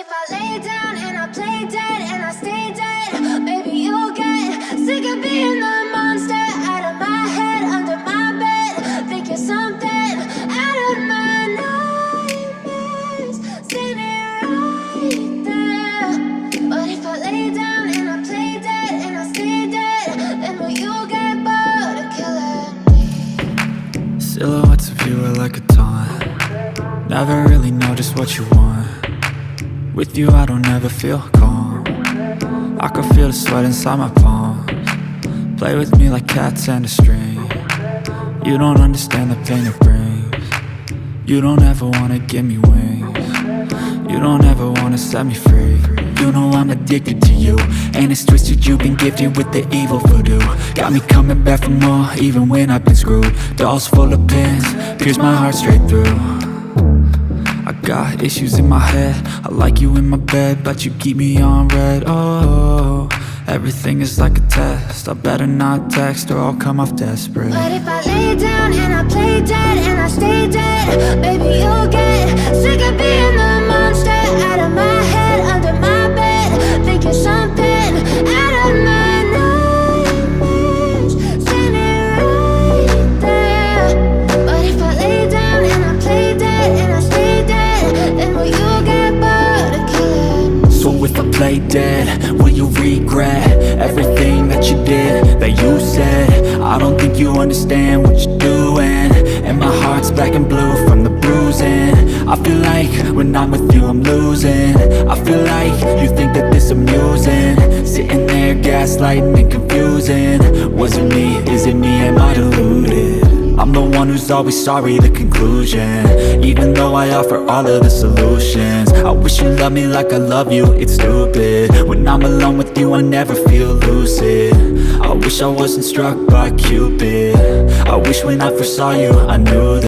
if I lay down and I play dead and I stay dead, maybe you'll get sick of being the monster out of my head, under my bed. Think you're something out of my nightmares, standing right there. But if I lay down and I play dead and I stay dead, then will you get bored of killing me? Silhouettes of you are like a taunt. Never really know just what you want. With you I don't ever feel calm. I can feel the sweat inside my palms. Play with me like cats and a string. You don't understand the pain it brings. You don't ever wanna give me wings. You don't ever wanna set me free. You know I'm addicted to you, and it's twisted, you've been gifted with the evil voodoo. Got me coming back for more, even when I've been screwed. Dolls full of pins, pierce my heart straight through. I got issues in my head, I like you in my bed, but you keep me on red. Oh, everything is like a test, I better not text or I'll come off desperate. But if I lay down and I play dead and I stay dead, maybe you'll get sick of being the monster out of my head, under my bed. Think you're something out of my nightmares, standing right there. But if I lay down and I play dead and I stay dead, then will you get bored of killing me? So if I play dead, will you regret everything that you did, that you said? I don't think you understand what you're doing, and my heart's black and blue from the bruising. I feel like when I'm with you I'm losing. I feel like you think that this amusing, sitting there gaslighting and confusing. Was it me? Is it me? Am I deluded? I'm the one who's always sorry, the conclusion, even though I offer all of the solutions. I wish you loved me like I love you, it's stupid. When I'm alone with you I never feel lucid. I wish I wasn't struck by Cupid. I wish when I first saw you I knew that